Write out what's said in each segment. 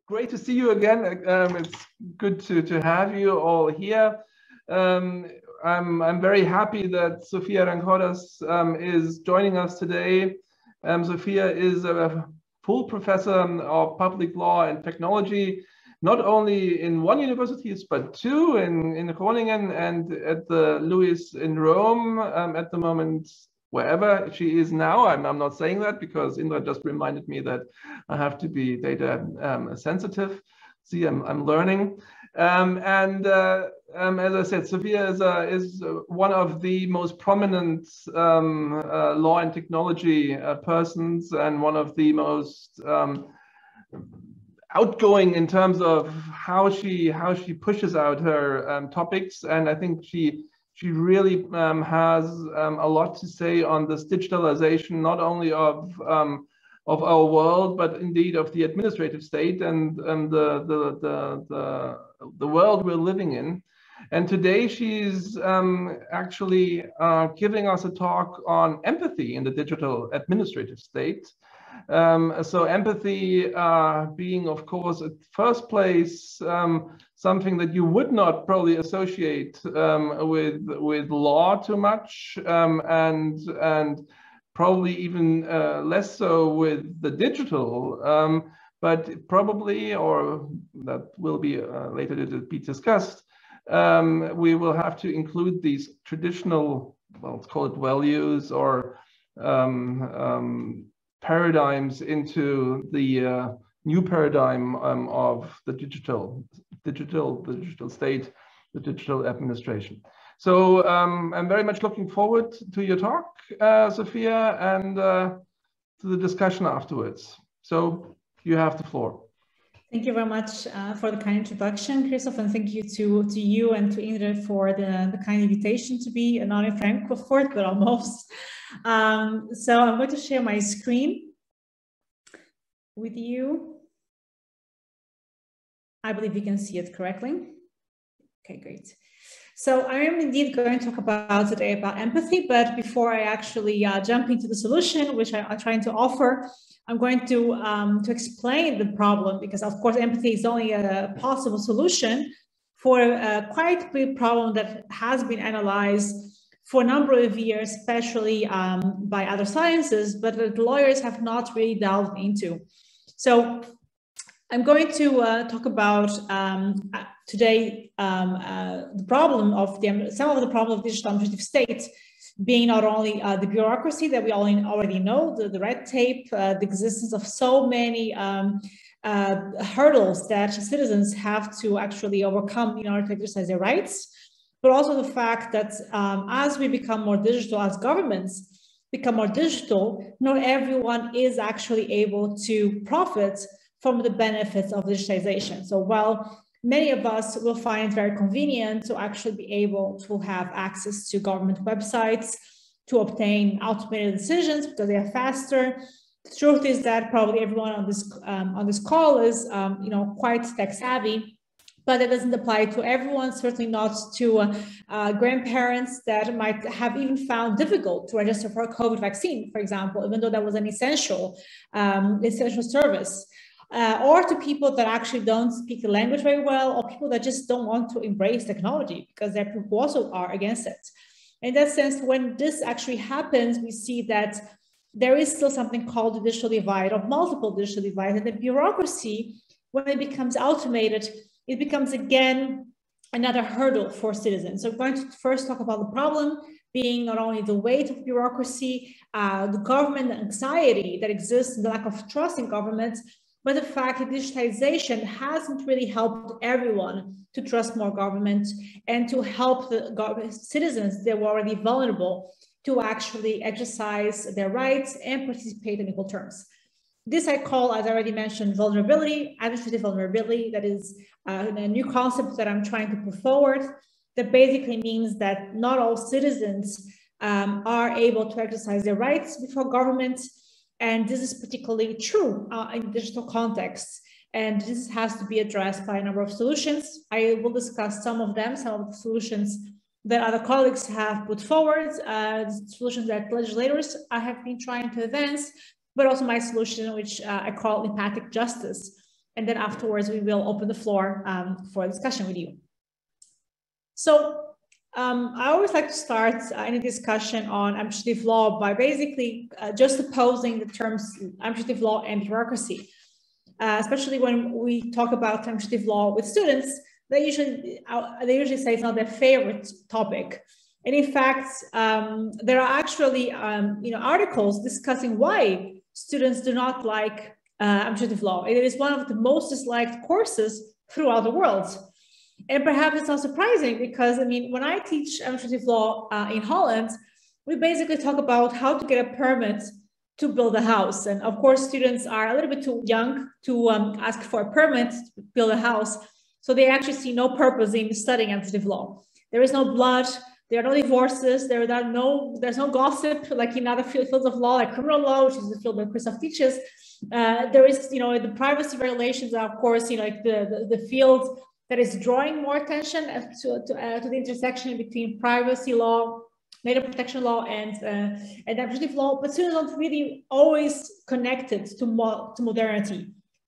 great to see you again. It's good to have you all here. I'm very happy that Sofia Ranchordas is joining us today. Sofia is a full professor of public law and technology, not only in one university, but two, in Groningen and at the LUIS in Rome at the moment. Wherever she is now, I'm not saying that because Indra just reminded me that I have to be data sensitive. See, I'm learning. As I said, Sofia is one of the most prominent law and technology persons, and one of the most outgoing in terms of how she pushes out her topics. And I think she really has a lot to say on this digitalization, not only of our world, but indeed of the administrative state and the world we're living in. And today she's actually giving us a talk on empathy in the digital administrative state. So empathy being, of course, at first place, something that you would not probably associate with law too much, and probably even less so with the digital, but probably, or that will be later to be discussed, we will have to include these traditional, well, let's call it values or paradigms into the new paradigm of the digital state, the digital administration. So I'm very much looking forward to your talk, Sofia, and to the discussion afterwards. So you have the floor. Thank you very much for the kind introduction, Christoph, and thank you to you and to Indra for the kind invitation to be not in Frankfurt, but almost. So I'm going to share my screen with you. I believe you can see it correctly. Okay, great. So I am indeed going to talk about today about empathy, but before I actually jump into the solution, which I'm trying to offer, I'm going to explain the problem, because of course empathy is only a possible solution for a quite big problem that has been analyzed for a number of years, especially by other sciences, but that lawyers have not really delved into. So I'm going to talk about today the problem of some of the problem of digital administrative state being not only the bureaucracy that we all already know, the red tape, the existence of so many hurdles that citizens have to actually overcome in order to exercise their rights, but also the fact that as we become more digital, as governments become more digital, not everyone is actually able to profit from the benefits of digitization. So while many of us will find it very convenient to actually be able to have access to government websites to obtain automated decisions because they are faster, the truth is that probably everyone on this call is quite tech savvy, but it doesn't apply to everyone, certainly not to grandparents that might have even found difficult to register for a COVID vaccine, for example, even though that was an essential service. Or to people that actually don't speak the language very well, or people that just don't want to embrace technology because there are people who also are against it. In that sense, when this actually happens, we see that there is still something called the digital divide, or multiple digital divides, and the bureaucracy, when it becomes automated, it becomes again another hurdle for citizens. So I'm going to first talk about the problem being not only the weight of bureaucracy, the government anxiety that exists, and the lack of trust in governments, but the fact that digitization hasn't really helped everyone to trust more government and to help the citizens that were already vulnerable to actually exercise their rights and participate in equal terms. This I call, as I already mentioned, vulnerability, administrative vulnerability. That is a new concept that I'm trying to put forward that basically means that not all citizens are able to exercise their rights before government. And this is particularly true in digital contexts. And this has to be addressed by a number of solutions. I will discuss some of them, some of the solutions that other colleagues have put forward, solutions that legislators have been trying to advance, but also my solution, which I call Empathic Justice. and then afterwards we will open the floor for a discussion with you. So I always like to start any discussion on administrative law by basically just opposing the terms administrative law and bureaucracy. Especially when we talk about administrative law with students, they usually say it's not their favorite topic. And in fact, there are actually articles discussing why students do not like administrative law. It is one of the most disliked courses throughout the world. And perhaps it's not surprising because, I mean, when I teach administrative law in Holland, we basically talk about how to get a permit to build a house. And of course, students are a little bit too young to ask for a permit to build a house. So they actually see no purpose in studying administrative law. There is no blood, there are no divorces, there's no gossip like in other fields of law, like criminal law, which is the field that Christoph teaches. There is, the privacy regulations are, of course, like the field that is drawing more attention to the intersection between privacy law, data protection law, and administrative law. But students don't really always connect it to modernity.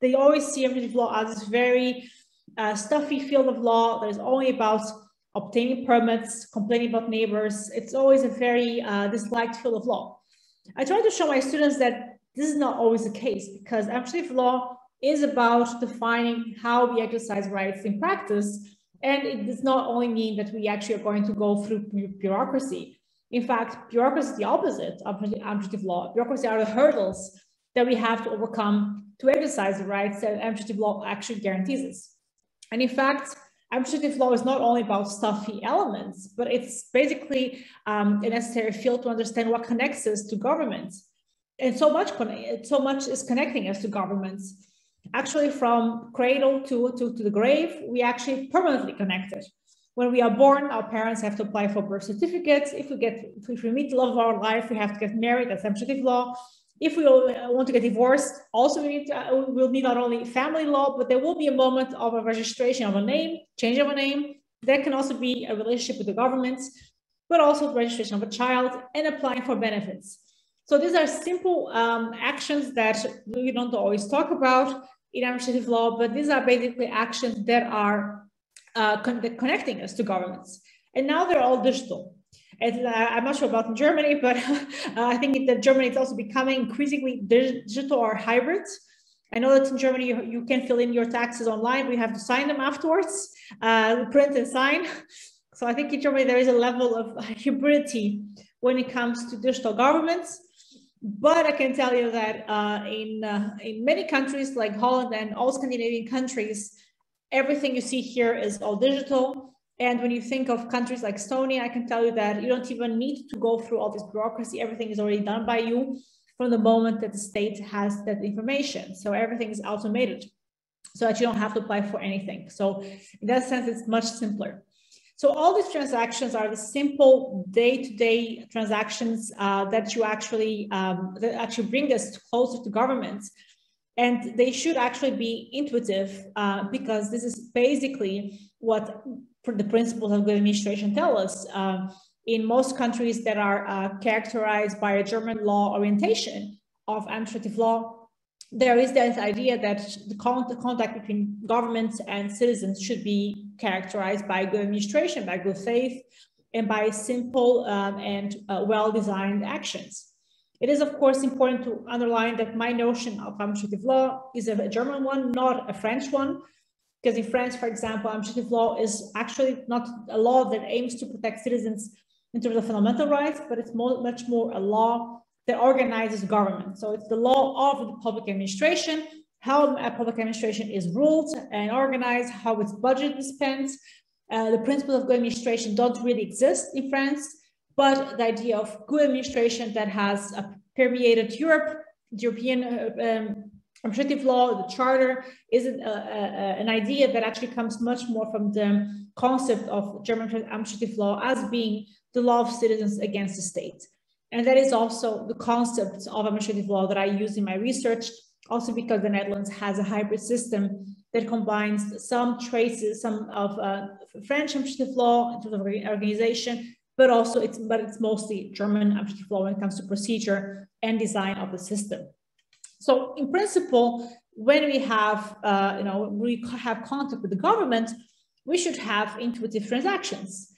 They always see administrative law as this very stuffy field of law that is only about obtaining permits, complaining about neighbors. It's always a very disliked field of law. I try to show my students that this is not always the case, because administrative law is about defining how we exercise rights in practice. And it does not only mean that we actually are going to go through bureaucracy. In fact, bureaucracy is the opposite of administrative law. Bureaucracy are the hurdles that we have to overcome to exercise the rights that administrative law actually guarantees us. And in fact, administrative law is not only about stuffy elements, but it's basically a necessary field to understand what connects us to governments. And so much is connecting us to governments. Actually, from cradle to the grave, we actually permanently connected. When we are born, our parents have to apply for birth certificates. If we meet the love of our life, we have to get married. That's administrative law. If we want to get divorced, also we'll need not only family law, but there will be a moment of a registration of a name, change of a name. That can also be a relationship with the government, but also the registration of a child and applying for benefits. So these are simple actions that we don't always talk about in administrative law, but these are basically actions that are connecting us to governments. And now they're all digital. And I'm not sure about in Germany, but I think that Germany is also becoming increasingly digital or hybrid. I know that in Germany, you can fill in your taxes online, but you have to sign them afterwards, print and sign. So I think in Germany, there is a level of hybridity when it comes to digital governments. But I can tell you that in many countries like Holland and all Scandinavian countries, everything you see here is all digital. And when you think of countries like Estonia, I can tell you that you don't even need to go through all this bureaucracy. Everything is already done by you from the moment that the state has that information. So everything is automated so that you don't have to apply for anything. So in that sense, it's much simpler. So all these transactions are the simple day-to-day transactions that actually bring us closer to governments. And they should actually be intuitive because this is basically what the principles of good administration tell us. In most countries that are characterized by a German law orientation of administrative law, there is this idea that the contact between governments and citizens should be characterized by good administration, by good faith, and by simple and well-designed actions. It is, of course, important to underline that my notion of administrative law is a German one, not a French one, because in France, for example, administrative law is actually not a law that aims to protect citizens in terms of fundamental rights, but it's much more a law that organizes government. So it's the law of the public administration, how a public administration is ruled and organized, how its budget is spent. The principles of good administration don't really exist in France, but the idea of good administration that has permeated Europe, the European administrative law, the charter, is an idea that actually comes much more from the concept of German administrative law as being the law of citizens against the state. And that is also the concept of administrative law that I use in my research, also because the Netherlands has a hybrid system that combines some traces, some of French administrative law in terms of organization, but also it's mostly German administrative law when it comes to procedure and design of the system. So in principle, when we have, we have contact with the government, we should have intuitive transactions.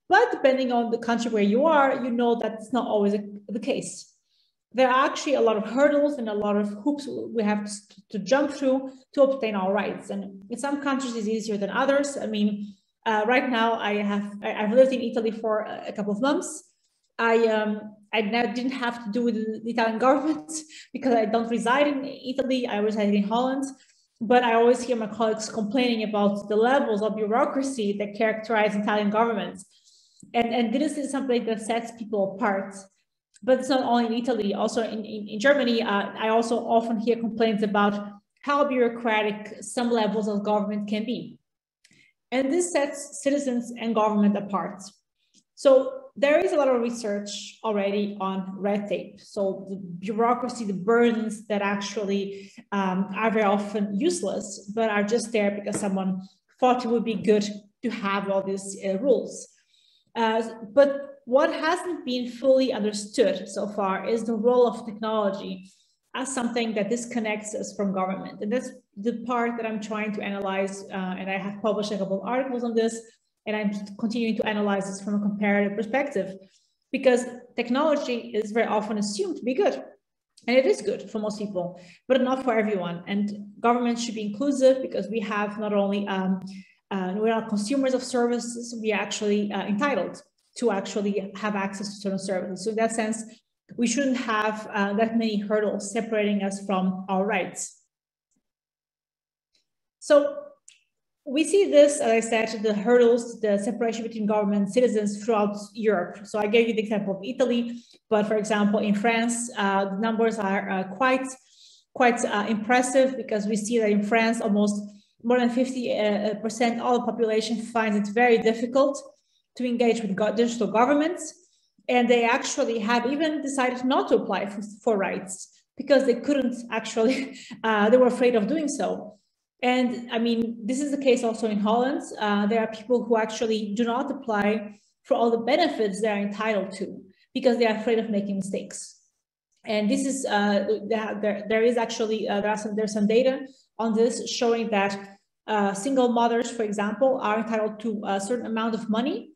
But depending on the country where you are, you know that's not always the case. There are actually a lot of hurdles and a lot of hoops we have to jump through to obtain our rights. And in some countries it's easier than others. I mean, right now I've lived in Italy for a couple of months. I now didn't have to do with the Italian government because I don't reside in Italy, I reside in Holland. But I always hear my colleagues complaining about the levels of bureaucracy that characterize Italian governments. And this is something that sets people apart. But it's not only in Italy, also in Germany, I also often hear complaints about how bureaucratic some levels of government can be. And this sets citizens and government apart. So there is a lot of research already on red tape. So the bureaucracy, the burdens that actually are very often useless, but are just there because someone thought it would be good to have all these rules. But what hasn't been fully understood so far is the role of technology as something that disconnects us from government. And that's the part that I'm trying to analyze. And I have published a couple of articles on this, and I'm continuing to analyze this from a comparative perspective, because technology is very often assumed to be good. And it is good for most people, but not for everyone. And government should be inclusive, because we have not only, we're not consumers of services, we are actually entitled to actually have access to certain services. So in that sense, we shouldn't have that many hurdles separating us from our rights. So we see this, as I said, the hurdles, the separation between government and citizens throughout Europe. So I gave you the example of Italy, but for example, in France, the numbers are quite impressive, because we see that in France, almost more than 50% of the population finds it very difficult to engage with digital governments. And they actually have even decided not to apply for rights, because they couldn't actually, they were afraid of doing so. And I mean, this is the case also in Holland. There are people who actually do not apply for all the benefits they're entitled to, because they are afraid of making mistakes. And this is, there is actually, there's some data on this showing that single mothers, for example, are entitled to a certain amount of money.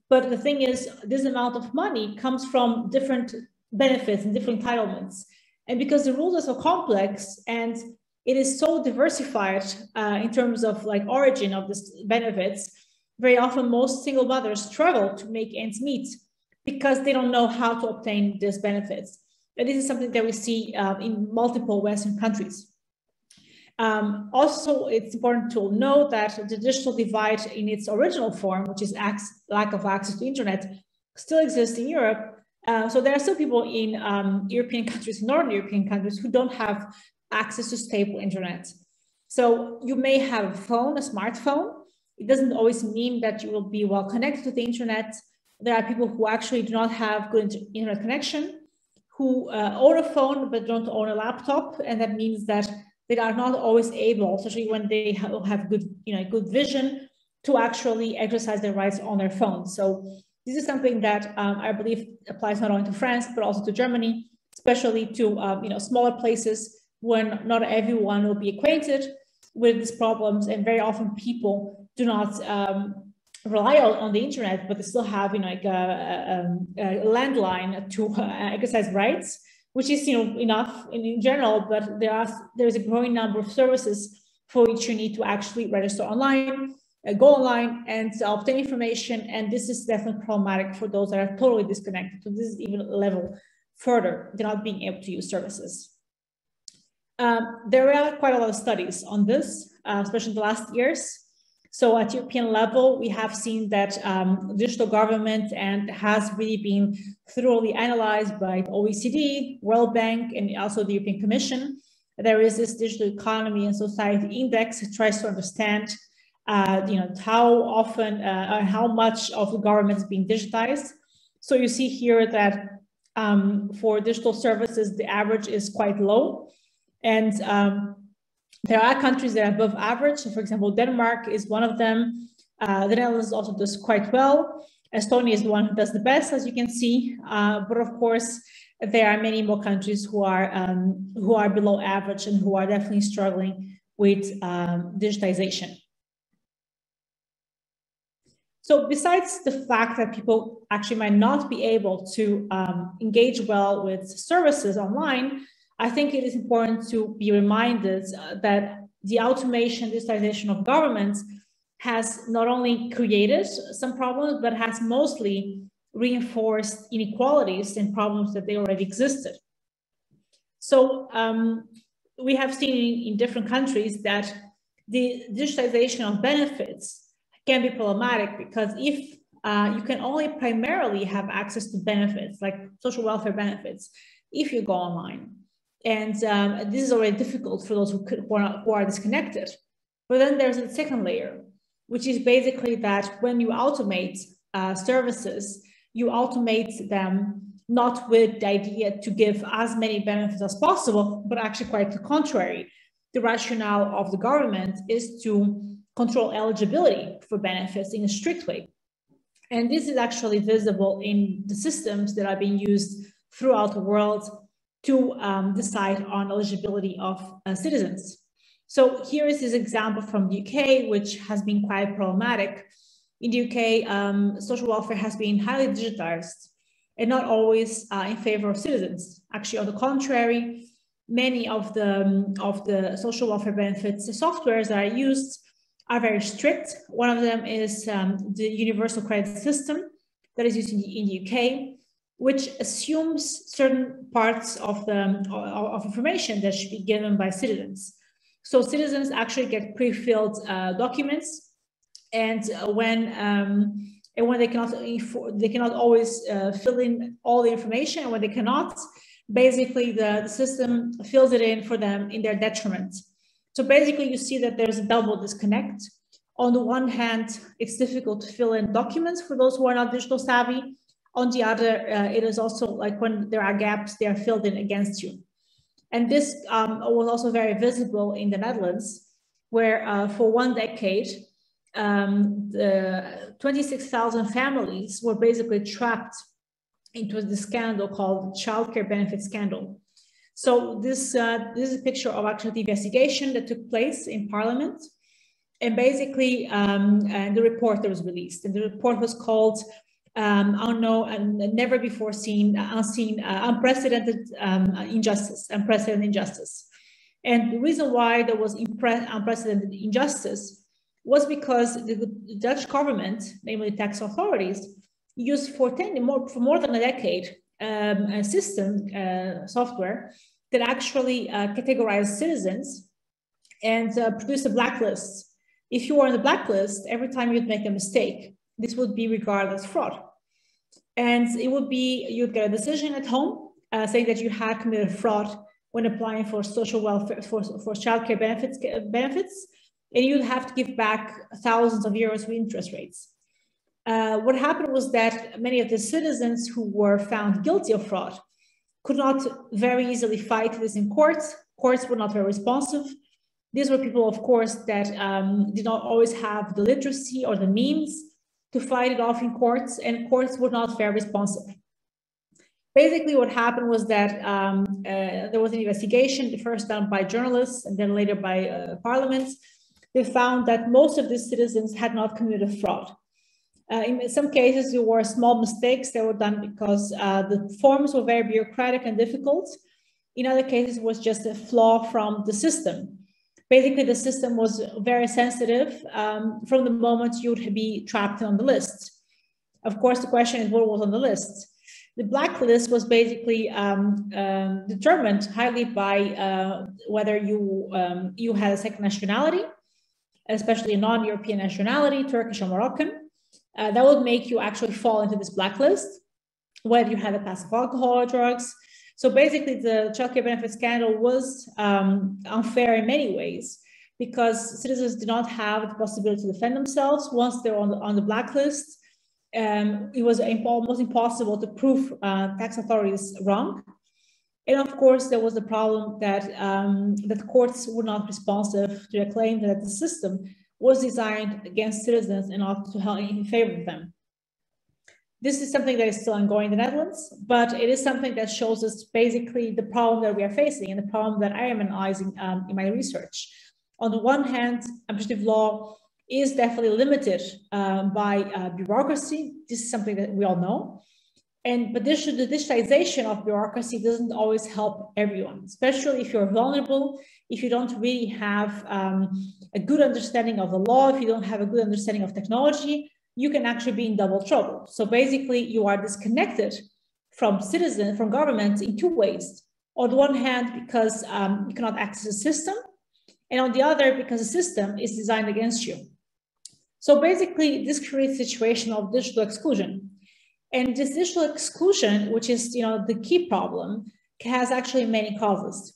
But the thing is, this amount of money comes from different benefits and different entitlements. And because the rules are so complex and it is so diversified in terms of like origin of these benefits, very often most single mothers struggle to make ends meet because they don't know how to obtain these benefits. And this is something that we see in multiple Western countries. Also, it's important to know that the digital divide in its original form, which is lack of access to internet, still exists in Europe. So there are still people in European countries, Northern European countries, who don't have access to stable internet. So you may have a phone, a smartphone. It doesn't always mean that you will be well connected to the internet. There are people who actually do not have good internet connection, who own a phone but don't own a laptop, and that means that they are not always able, especially when they have good, good vision, to actually exercise their rights on their phone. So this is something that I believe applies not only to France but also to Germany, especially to smaller places when not everyone will be acquainted with these problems, and very often people do not rely on the internet, but they still have like a landline to exercise rights, which is enough in general, but there's a growing number of services for which you need to actually register online, go online and obtain information, and this is definitely problematic for those that are totally disconnected. So this is even a level further, they're not being able to use services. There are quite a lot of studies on this, especially in the last years. So at European level, we have seen that digital government has really been thoroughly analyzed by the OECD, World Bank, and also the European Commission. There is this digital economy and society index that tries to understand, how often and how much of the government is being digitized. So you see here that for digital services, the average is quite low. And there are countries that are above average. So for example, Denmark is one of them. The Netherlands also does quite well. Estonia is the one who does the best, as you can see. But of course, there are many more countries who are below average and who are definitely struggling with digitization. So besides the fact that people actually might not be able to engage well with services online, I think it is important to be reminded that the automation, digitization of governments has not only created some problems, but has mostly reinforced inequalities and problems that they already existed. So we have seen in different countries that the digitization of benefits can be problematic, because if you can only primarily have access to benefits like social welfare benefits if you go online. And this is already difficult for those who are disconnected. But then there's a second layer, which is basically that when you automate services, you automate them not with the idea to give as many benefits as possible, but actually quite the contrary. The rationale of the government is to control eligibility for benefits in a strict way. And this is actually visible in the systems that are being used throughout the world to decide on eligibility of citizens. So here is this example from the UK, which has been quite problematic. In the UK, social welfare has been highly digitized and not always in favor of citizens. Actually, on the contrary, many of the social welfare benefits, the softwares that are used are very strict. One of them is the universal credit system that is used in the UK, which assumes certain parts of information that should be given by citizens. So citizens actually get pre-filled documents, and when they cannot always fill in all the information, and when they cannot, basically the system fills it in for them in their detriment. So basically you see that there's a double disconnect. On the one hand, it's difficult to fill in documents for those who are not digital savvy. On the other, it is also like when there are gaps, they are filled in against you. And this was also very visible in the Netherlands, where for 1 decade, the 26,000 families were basically trapped into the scandal called childcare benefit scandal. So this is a picture of actually the investigation that took place in Parliament, and basically and the report that was released. And the report was called unknown and never before seen, unprecedented injustice, unprecedented injustice. And the reason why there was unprecedented injustice was because the Dutch government, namely tax authorities, used for more than a decade a system, software that actually categorized citizens and produced a blacklist. If you were on the blacklist, every time you'd make a mistake, this would be regarded as fraud. And it would be, you'd get a decision at home saying that you had committed fraud when applying for social welfare, for childcare benefits, and you'd have to give back thousands of euros with interest rates. What happened was that many of the citizens who were found guilty of fraud could not very easily fight this in courts. Courts were not very responsive. These were people, of course, that did not always have the literacy or the means to fight it off in courts, and courts were not very responsive. Basically, what happened was that there was an investigation, first done by journalists and then later by Parliament. They found that most of these citizens had not committed fraud. In some cases, there were small mistakes that were done because the forms were very bureaucratic and difficult. In other cases, it was just a flaw from the system. Basically, the system was very sensitive from the moment you would be trapped on the list. Of course, the question is what was on the list. The blacklist was basically determined highly by whether you had a second nationality, especially a non-European nationality, Turkish or Moroccan. That would make you actually fall into this blacklist, whether you had a past of alcohol or drugs. So basically, the childcare benefit scandal was unfair in many ways because citizens did not have the possibility to defend themselves once they're on the blacklist. It was almost impossible to prove tax authorities wrong. And of course, there was the problem that the courts were not responsive to a claim that the system was designed against citizens and not to help in favor of them. This is something that is still ongoing in the Netherlands, but it is something that shows us basically the problem that we are facing and the problem that I am analyzing in my research. On the one hand, administrative law is definitely limited by bureaucracy. This is something that we all know. But the digitization of bureaucracy doesn't always help everyone, especially if you're vulnerable, if you don't really have a good understanding of the law, if you don't have a good understanding of technology, you can actually be in double trouble. So basically, you are disconnected from government in two ways. On the one hand, because you cannot access the system, and on the other, because the system is designed against you. So basically, this creates a situation of digital exclusion. And this digital exclusion, which is the key problem, has actually many causes.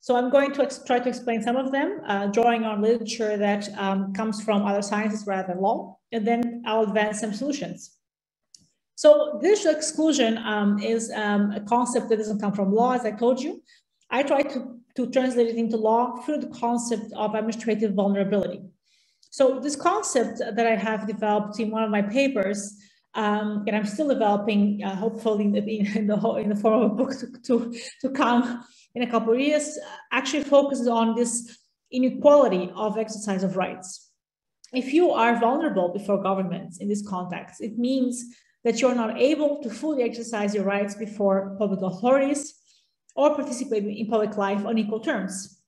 So I'm going to try to explain some of them, drawing on literature that comes from other sciences rather than law, and then I'll advance some solutions. So digital exclusion is a concept that doesn't come from law, as I told you. I try to translate it into law through the concept of administrative vulnerability. So this concept that I have developed in one of my papers, and I'm still developing, hopefully in the form of a book to come in a couple of years, actually focuses on this inequality of exercise of rights. If you are vulnerable before governments in this context, it means that you're not able to fully exercise your rights before public authorities or participate in public life on equal terms.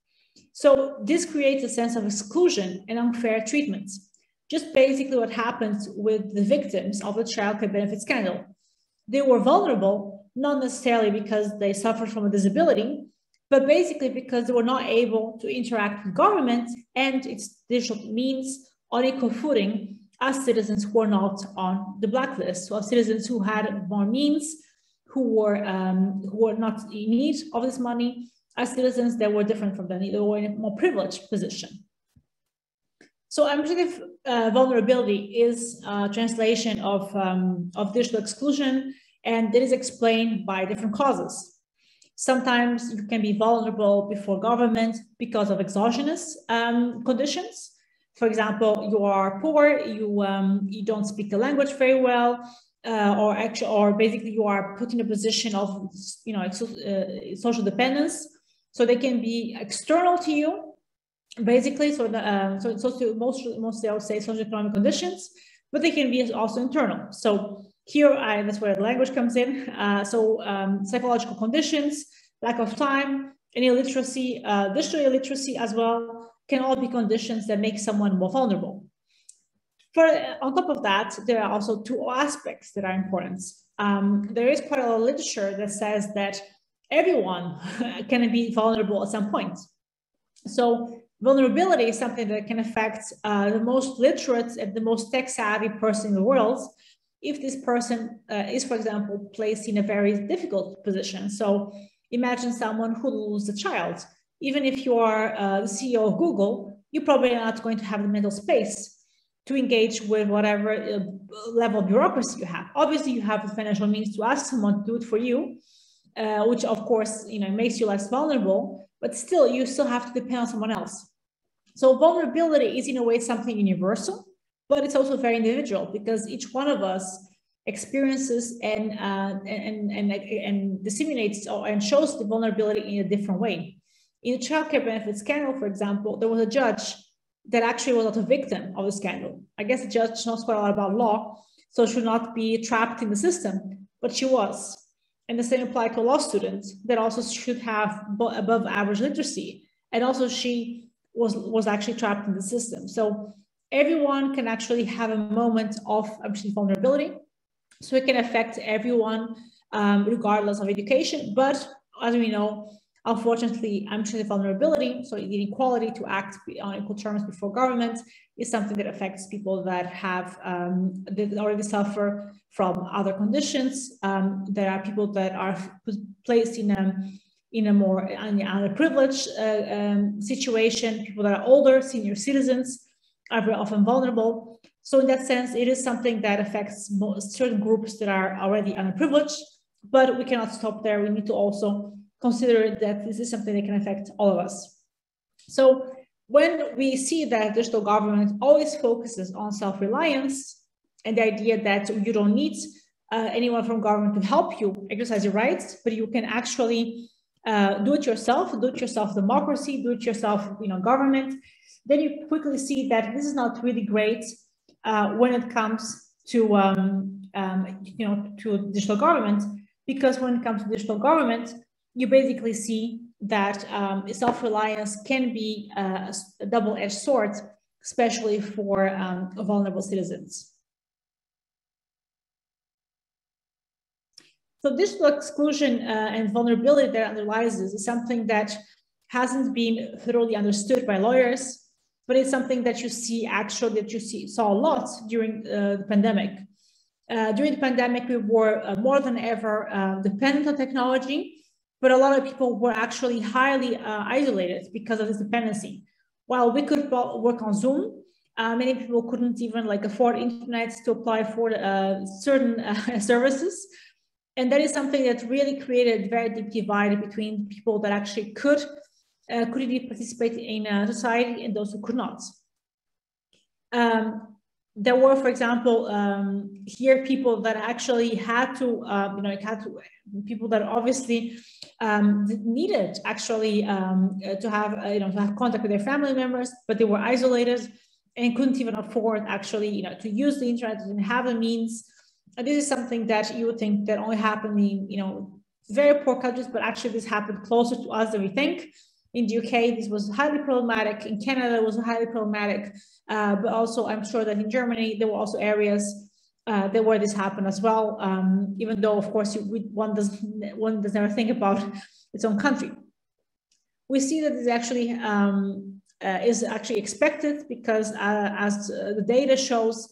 So this creates a sense of exclusion and unfair treatment. Just basically what happened with the victims of the child care benefit scandal. They were vulnerable, not necessarily because they suffered from a disability, but basically because they were not able to interact with government and its digital means on equal footing as citizens who were not on the blacklist, so citizens who had more means, who were not in need of this money, as citizens that were different from them, they were in a more privileged position. So administrative vulnerability is a translation of digital exclusion, and it is explained by different causes. Sometimes you can be vulnerable before government because of exogenous conditions. For example, you are poor, you don't speak the language very well, or basically you are put in a position of social dependence. So they can be external to you, basically. So mostly I would say socioeconomic conditions, but they can be also internal. So here, that's where the language comes in. Psychological conditions, lack of time, and illiteracy, digital illiteracy as well, can all be conditions that make someone more vulnerable. On top of that, there are also two aspects that are important. There is quite a lot of literature that says that everyone can be vulnerable at some point. So vulnerability is something that can affect the most literate and the most tech-savvy person in the world, if this person is, for example, placed in a very difficult position. So imagine someone who loses a child. Even if you are the CEO of Google, you're probably not going to have the mental space to engage with whatever level of bureaucracy you have. Obviously, you have the financial means to ask someone to do it for you, which of course, makes you less vulnerable, but still, you still have to depend on someone else. So vulnerability is in a way something universal, but it's also very individual because each one of us experiences and disseminates and shows the vulnerability in a different way. In the child care benefit scandal, for example, there was a judge that actually was not a victim of the scandal. I guess the judge knows quite a lot about law, so should not be trapped in the system, but she was. And the same applied to a law student that also should have above average literacy. And also she was actually trapped in the system. So everyone can actually have a moment of vulnerability. So it can affect everyone regardless of education. But as we know, unfortunately, administrative vulnerability, so the inequality to act on equal terms before government, is something that affects people that have that already suffer from other conditions. There are people that are placed in a more underprivileged situation. People that are older, senior citizens, are very often vulnerable. So in that sense, it is something that affects certain groups that are already underprivileged. But we cannot stop there. We need to also consider that this is something that can affect all of us. So when we see that digital government always focuses on self-reliance and the idea that you don't need anyone from government to help you exercise your rights, but you can actually do it yourself democracy, do it yourself, government. Then you quickly see that this is not really great when it comes to, to digital government, because when it comes to digital government, you basically see that self-reliance can be a double-edged sword, especially for vulnerable citizens. So digital exclusion and vulnerability that underlies this is something that hasn't been thoroughly understood by lawyers, but it's something that you see saw a lot during the pandemic. During the pandemic, we were more than ever dependent on technology, but a lot of people were actually highly isolated because of this dependency. While we could work on Zoom, many people couldn't even afford internet to apply for certain services. And that is something that really created a very deep divide between people that actually could indeed participate in society and those who could not. There were, for example, here people that actually had to, people that obviously needed actually to have contact with their family members, but they were isolated and couldn't even afford actually, to use the internet, didn't have the means. And this is something that you would think that only happened in, very poor countries, but actually this happened closer to us than we think. In the UK, this was highly problematic. In Canada, it was highly problematic. But also, I'm sure that in Germany, there were also areas where this happened as well. Even though, of course, one does never think about its own country. We see that this actually is actually expected because, as the data shows,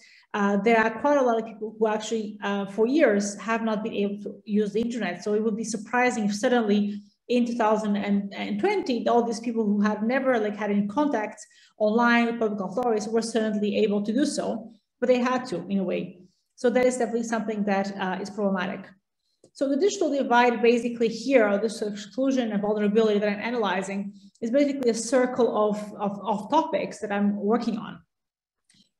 there are quite a lot of people who actually, for years, have not been able to use the internet. So it would be surprising if suddenly in 2020, all these people who had never had any contact online with public authorities were suddenly able to do so, but they had to in a way. So that is definitely something that is problematic. So the digital divide basically here, or this exclusion and vulnerability that I'm analyzing, is basically a circle of topics that I'm working on.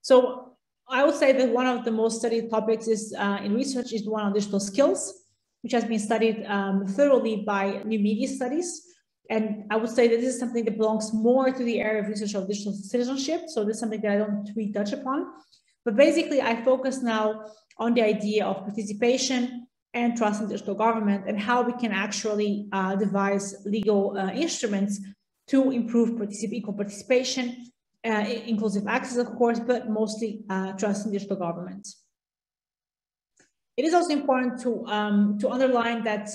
So I would say that one of the most studied topics is in research is the one on digital skills, which has been studied thoroughly by new media studies. And I would say that this is something that belongs more to the area of research of digital citizenship. So this is something that I don't really touch upon. But basically, I focus now on the idea of participation and trust in digital government and how we can actually devise legal instruments to improve equal participation, inclusive access, of course, but mostly trust in digital government. It is also important to underline that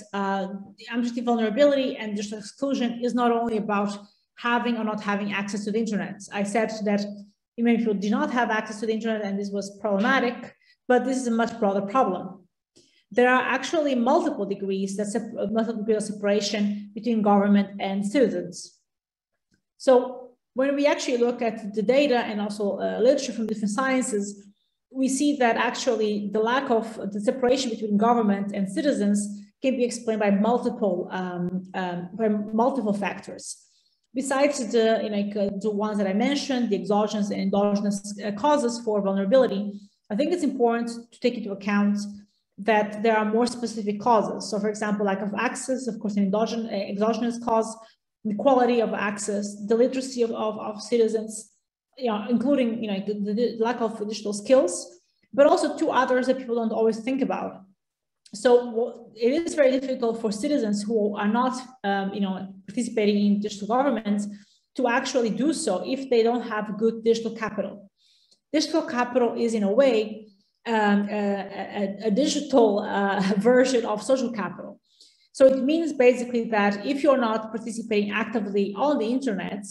amnesty, vulnerability, and digital exclusion is not only about having or not having access to the internet. I said that many people do not have access to the internet, and this was problematic, but this is a much broader problem. There are actually multiple degrees of separation between government and citizens. So when we actually look at the data and also literature from different sciences, we see that actually the lack of the separation between government and citizens can be explained by multiple factors. Besides the ones that I mentioned, the exogenous and endogenous causes for vulnerability, I think it's important to take into account that there are more specific causes. So for example, lack of access, of course, an exogenous cause, the quality of access, the literacy of citizens, including the lack of digital skills, but also two others that people don't always think about. So it is very difficult for citizens who are not participating in digital government to actually do so if they don't have good digital capital. Digital capital is in a way a digital version of social capital. So it means basically that if you're not participating actively on the internet,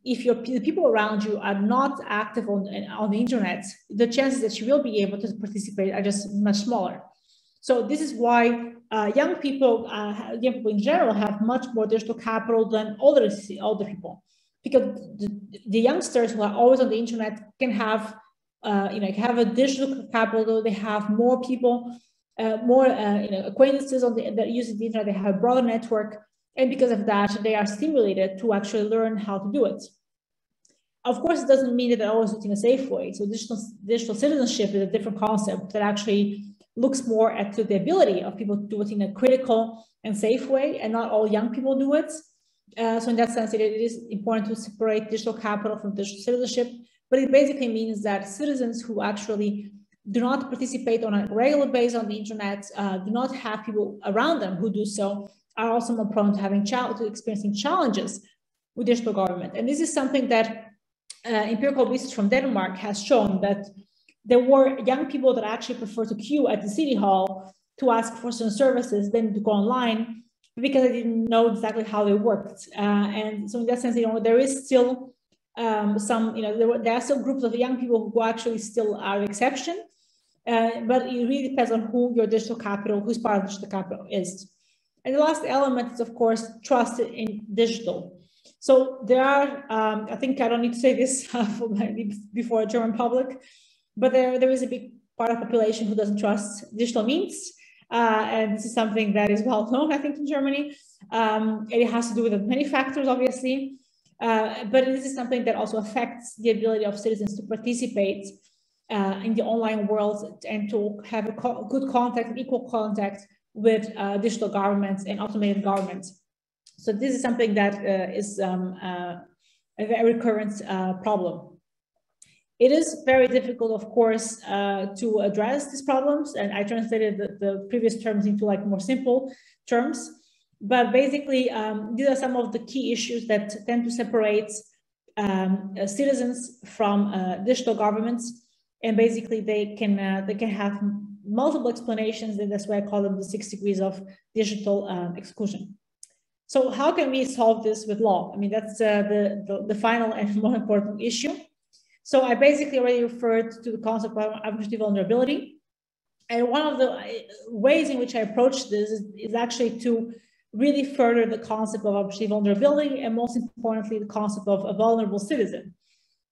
if the people around you are not active on the internet, the chances that you will be able to participate are just much smaller. So this is why young people in general have much more digital capital than older people, because the youngsters who are always on the internet can have have a digital capital. They have more people, more acquaintances that use the internet. They have a broader network. And because of that, they are stimulated to actually learn how to do it. Of course, it doesn't mean that they're always in a safe way. So digital citizenship is a different concept that actually looks more at the ability of people to do it in a critical and safe way, and not all young people do it. So in that sense, it is important to separate digital capital from digital citizenship, but it basically means that citizens who actually do not participate on a regular basis on the internet, do not have people around them who do so, are also more prone to experiencing challenges with digital government. And this is something that empirical research from Denmark has shown, that there were young people that actually prefer to queue at the city hall to ask for some services than to go online, because they didn't know exactly how they worked. And so in that sense, there is still some, there are still groups of young people who actually still are an exception, but it really depends on who your digital capital, whose part of digital capital is. And the last element is, of course, trust in digital. So there are, I think I don't need to say this before a German public, but there is a big part of the population who doesn't trust digital means. And this is something that is well known, I think, in Germany. And it has to do with many factors, obviously. But this is something that also affects the ability of citizens to participate in the online world and to have a good contact, equal contact with digital governments and automated governments. So this is something that is a very recurrent problem. It is very difficult, of course, to address these problems, and I translated the previous terms into more simple terms. But basically, these are some of the key issues that tend to separate citizens from digital governments, and basically they can have multiple explanations, and that's why I call them the 6 degrees of digital exclusion. So how can we solve this with law? I mean, that's the final and more important issue. So I basically already referred to the concept of administrative vulnerability. And one of the ways in which I approach this is actually to really further the concept of administrative vulnerability, and most importantly, the concept of a vulnerable citizen.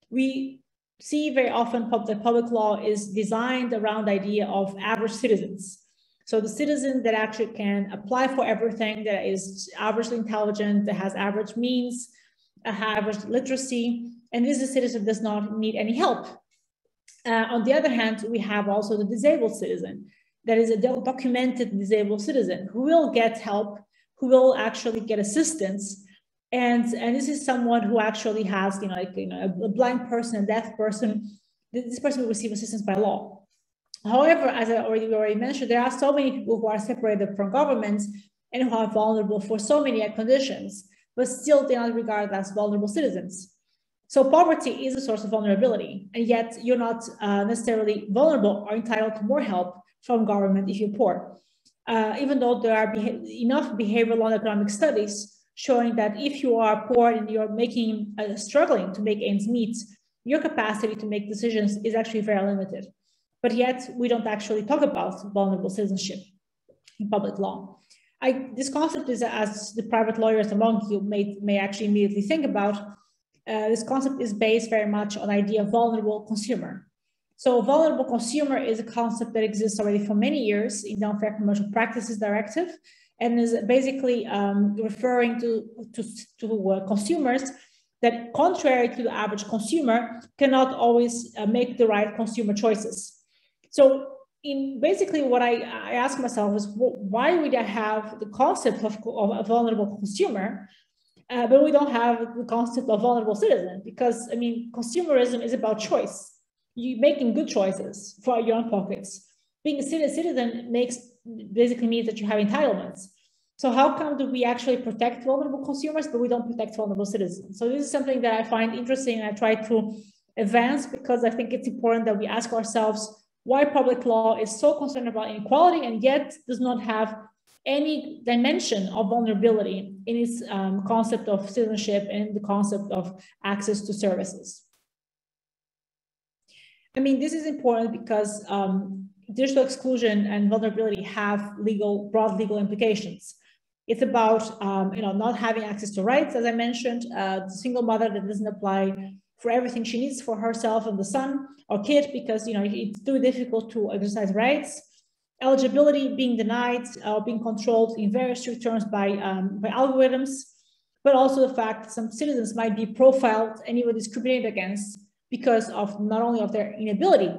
We see very often that public law is designed around the idea of average citizens. So the citizen that actually can apply for everything, that is averagely intelligent, that has average means, average literacy, and this is a citizen does not need any help. On the other hand, we have also the disabled citizen, that is a documented disabled citizen who will get help, who will actually get assistance. And this is someone who actually has, a blind person, a deaf person. This person will receive assistance by law. However, as I already mentioned, there are so many people who are separated from governments and who are vulnerable for so many conditions, but still they are not regarded as vulnerable citizens. So poverty is a source of vulnerability, and yet you're not necessarily vulnerable or entitled to more help from government if you're poor. Even though there are enough behavioral and economic studies showing that if you are poor and you're struggling to make ends meet, your capacity to make decisions is actually very limited. But yet we don't actually talk about vulnerable citizenship in public law. This concept is, as the private lawyers among you may actually immediately think about, this concept is based very much on the idea of vulnerable consumer. So vulnerable consumer is a concept that exists already for many years in the Unfair Commercial Practices Directive, and is basically referring to consumers that, contrary to the average consumer, cannot always make the right consumer choices. So basically what I ask myself is, why would I have the concept of a vulnerable consumer, but we don't have the concept of vulnerable citizen? Because, I mean, consumerism is about choice. You're making good choices for your own pockets. Being a citizen basically means that you have entitlements. So how come do we actually protect vulnerable consumers, but we don't protect vulnerable citizens? So this is something that I find interesting, and I try to advance, because I think it's important that we ask ourselves why public law is so concerned about inequality and yet does not have any dimension of vulnerability in its concept of citizenship and the concept of access to services. I mean, this is important because digital exclusion and vulnerability have broad legal implications. It's about not having access to rights, as I mentioned, the single mother that doesn't apply for everything she needs for herself and the son or kid because it's too difficult to exercise rights. Eligibility being denied or being controlled in very strict terms by algorithms, but also the fact that some citizens might be profiled and even discriminated against because of not only of their inability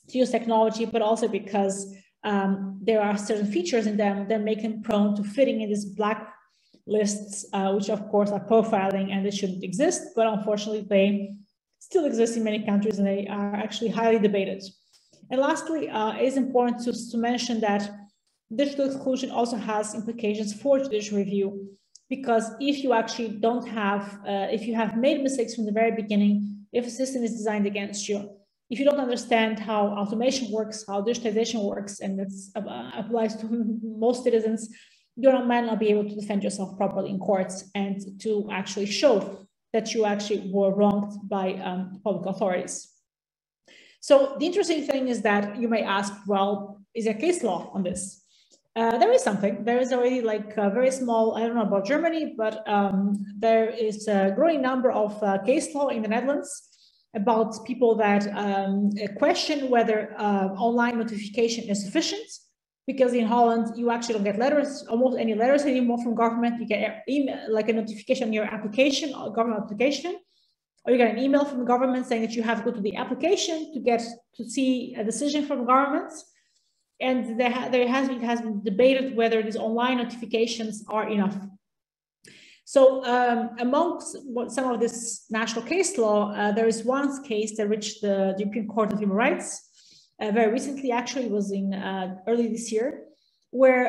to use technology, but also because there are certain features in them that make them prone to fitting in these black lists, which of course are profiling and they shouldn't exist, but unfortunately they still exist in many countries and they are actually highly debated. And lastly, it is important to mention that digital exclusion also has implications for judicial review, because if you actually don't have, if you have made mistakes from the very beginning, if a system is designed against you, if you don't understand how automation works, how digitization works, and that applies to most citizens, you might not be able to defend yourself properly in courts and to actually show that you actually were wronged by public authorities. So the interesting thing is that you may ask, well, is there case law on this? There is something. There is already like a very small, I don't know about Germany, but there is a growing number of case law in the Netherlands about people that question whether online notification is sufficient. Because in Holland, you actually don't get letters, almost any letters anymore from government. You get email, like a notification on your application, or government application, or you get an email from the government saying that you have to go to the application to see a decision from the government. And there has been debated whether these online notifications are enough. So amongst some of this national case law, there is one case that reached the European Court of Human Rights. Very recently, actually, it was in early this year, where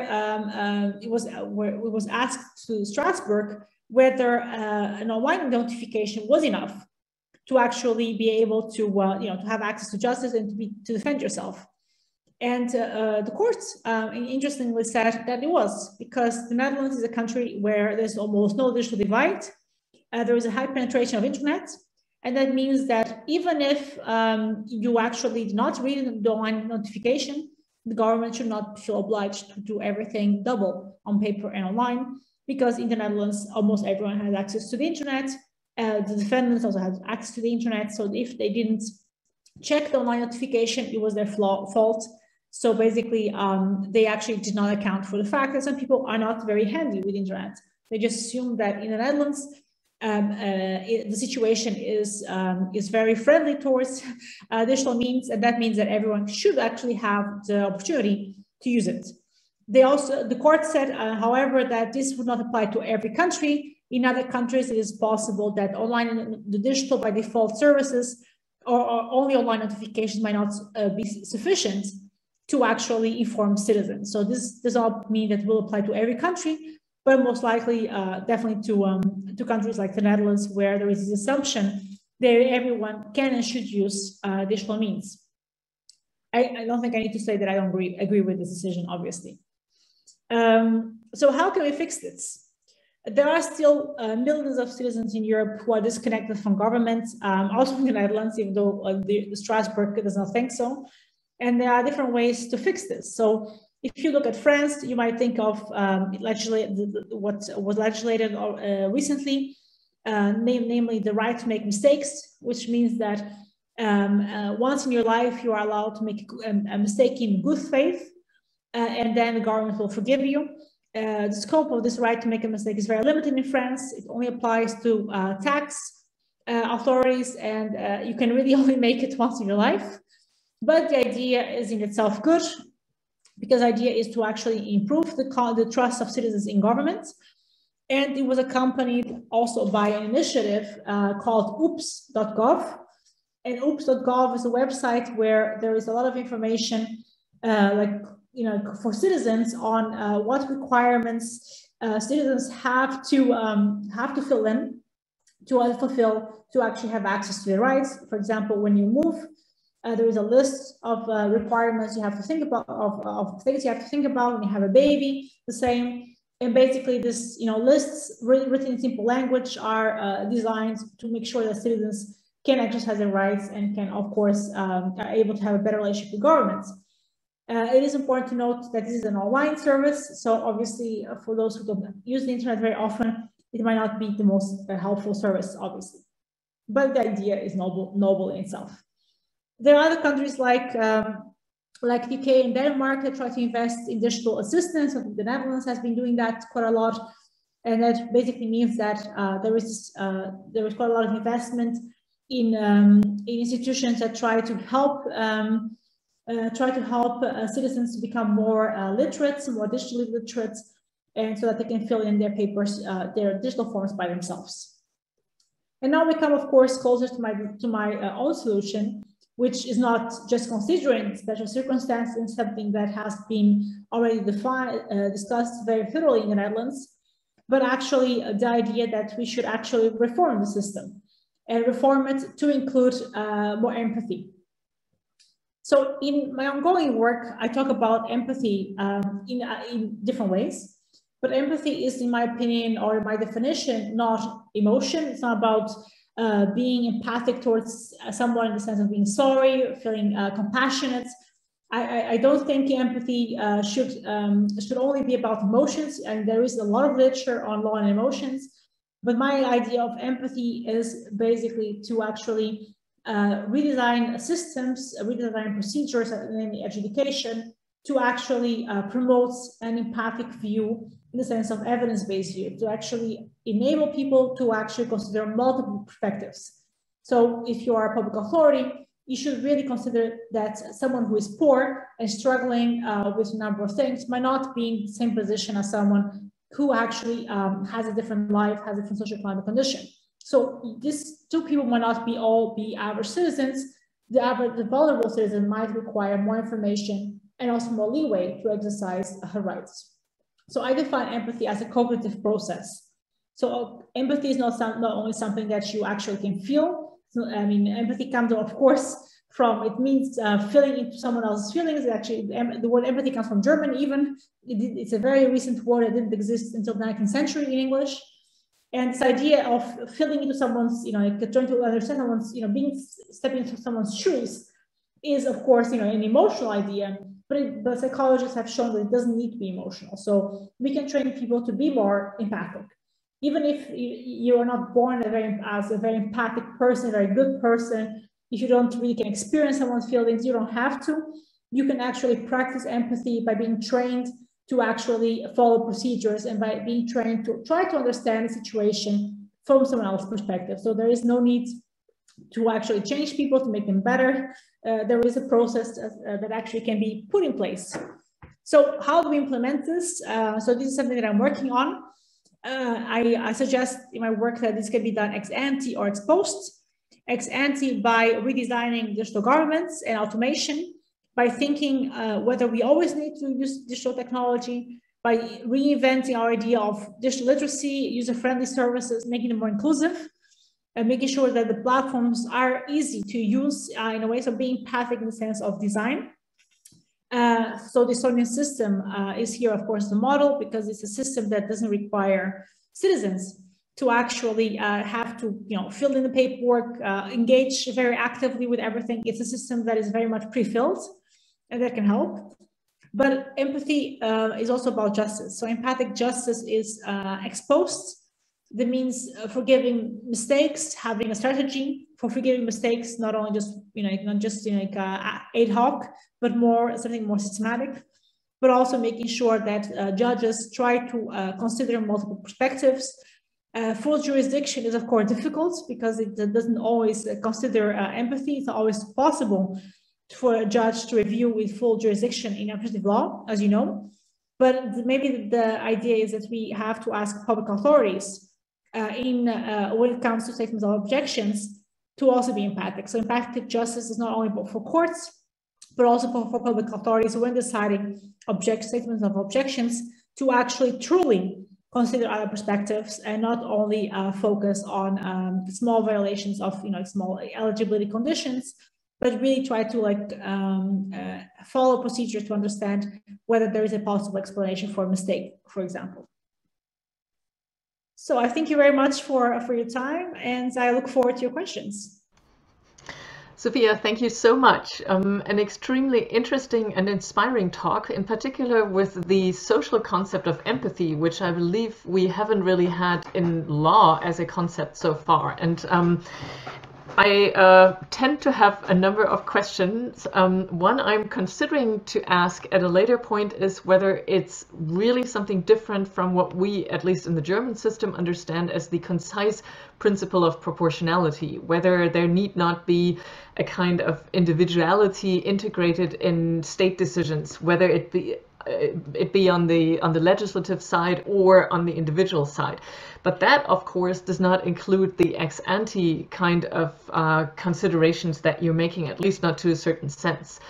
it was asked to Strasbourg whether an online notification was enough to actually be able to, to have access to justice and to defend yourself. And the court, interestingly, said that it was, because the Netherlands is a country where there's almost no digital divide. There is a high penetration of internet. And that means that even if you actually do not read the online notification, the government should not feel obliged to do everything double on paper and online, because in the Netherlands, almost everyone has access to the internet. The defendants also have access to the internet. So if they didn't check the online notification, it was their fault. So basically, they actually did not account for the fact that some people are not very handy with the internet. They just assume that in the Netherlands, the situation is very friendly towards digital means, and that means that everyone should actually have the opportunity to use it. The court said, however, that this would not apply to every country. In other countries, it is possible that the digital by default services or only online notifications might not be sufficient to actually inform citizens. So this does not mean that it will apply to every country, but most likely definitely to countries like the Netherlands, where there is this assumption that everyone can and should use digital means. I don't think I need to say that I don't agree with this decision, obviously. So how can we fix this? There are still millions of citizens in Europe who are disconnected from government, also in the Netherlands, even though the Strasbourg does not think so. And there are different ways to fix this. So if you look at France, you might think of what was legislated recently, namely the right to make mistakes, which means that once in your life you are allowed to make a mistake in good faith, and then the government will forgive you. The scope of this right to make a mistake is very limited in France. It only applies to tax authorities, and you can really only make it once in your life. But the idea is in itself good, because the idea is to actually improve the trust of citizens in government. And it was accompanied also by an initiative called oops.gov. And oops.gov is a website where there is a lot of information for citizens on what requirements citizens have to fill in to actually have access to their rights. For example, when you move, there is a list of requirements you have to think about, of things you have to think about. When you have a baby, the same. And basically, this lists written in simple language are designed to make sure that citizens can exercise their rights and can, of course, are able to have a better relationship with governments. It is important to note that this is an online service, so obviously for those who don't use the internet very often, it might not be the most helpful service, obviously. But the idea is noble in itself. There are other countries like UK and Denmark that try to invest in digital assistance. I think the Netherlands has been doing that quite a lot, and that basically means that there is quite a lot of investment in institutions that try to help try to help citizens to become more literate, more digitally literate, and so that they can fill in their papers, their digital forms by themselves. And now we come, of course, closer to my own solution, which is not just considering special circumstances and something that has been already discussed very thoroughly in the Netherlands, but actually the idea that we should actually reform the system and reform it to include more empathy. So in my ongoing work, I talk about empathy in different ways, but empathy is, in my opinion, or my definition, not emotion. It's not about being empathic towards someone in the sense of being sorry, feeling compassionate. I don't think empathy should only be about emotions, and there is a lot of literature on law and emotions. But my idea of empathy is basically to actually redesign systems, redesign procedures in education to actually promote an empathic view in the sense of evidence-based view, to actually enable people to actually consider multiple perspectives. So if you are a public authority, you should really consider that someone who is poor and struggling with a number of things might not be in the same position as someone who actually has a different life, has a different social-economic condition. So these two people might not all be average citizens. The vulnerable citizen might require more information and also more leeway to exercise her rights. So I define empathy as a cognitive process. So empathy is not only something that you actually can feel. So, I mean, empathy comes, of course, from, it means feeling into someone else's feelings. Actually, the word empathy comes from German even. It's a very recent word that didn't exist until the 19th century in English. And this idea of feeling into someone's, trying to understand someone's, stepping into someone's shoes is, of course, an emotional idea. But psychologists have shown that it doesn't need to be emotional. So we can train people to be more empathic. Even if you are not born as a very empathic person, a very good person, if you don't really can experience someone's feelings, you don't have to. You can actually practice empathy by being trained to actually follow procedures and by being trained to try to understand the situation from someone else's perspective. So there is no need to actually change people, to make them better. There is a process that actually can be put in place. So how do we implement this? So this is something that I'm working on. I suggest in my work that this can be done ex ante or ex post. Ex ante by redesigning digital governments and automation, by thinking whether we always need to use digital technology, by reinventing our idea of digital literacy, user-friendly services, making them more inclusive, and making sure that the platforms are easy to use in a way of being empathic in the sense of design. So the Estonian system is here, of course, the model, because it's a system that doesn't require citizens to actually have to fill in the paperwork, engage very actively with everything. It's a system that is very much pre-filled and that can help. But empathy is also about justice. So empathic justice is ex post. That means forgiving mistakes, having a strategy for forgiving mistakes, not only just not just ad hoc, but something more systematic. But also making sure that judges try to consider multiple perspectives. Full jurisdiction is, of course, difficult because it doesn't always consider empathy. It's not always possible for a judge to review with full jurisdiction in administrative law, as you know. But maybe the idea is that we have to ask public authorities when it comes to statements of objections to also be empathic. So empathic justice is not only for courts, but also for public authorities when deciding statements of objections to actually truly consider other perspectives and not only focus on small violations of small eligibility conditions, but really try to follow procedure to understand whether there is a possible explanation for a mistake, for example. So I thank you very much for your time, and I look forward to your questions. Sofia, thank you so much. An extremely interesting and inspiring talk, in particular with the social concept of empathy, which I believe we haven't really had in law as a concept so far. And I tend to have a number of questions. One I'm considering to ask at a later point is whether it's really something different from what we, at least in the German system, understand as the concise principle of proportionality, whether there need not be a kind of individuality integrated in state decisions, whether it be on the legislative side or on the individual side. But that, of course, does not include the ex ante kind of considerations that you're making, at least not to a certain sense.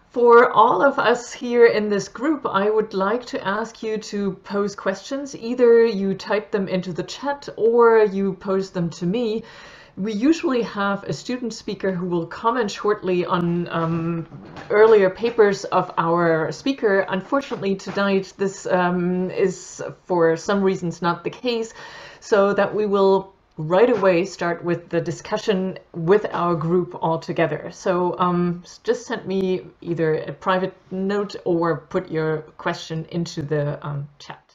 For all of us here in this group, I would like to ask you to pose questions. Either you type them into the chat or you pose them to me. We usually have a student speaker who will comment shortly on earlier papers of our speaker. Unfortunately, tonight this is for some reasons not the case, so that we will right away start with the discussion with our group all together. So just send me either a private note or put your question into the chat.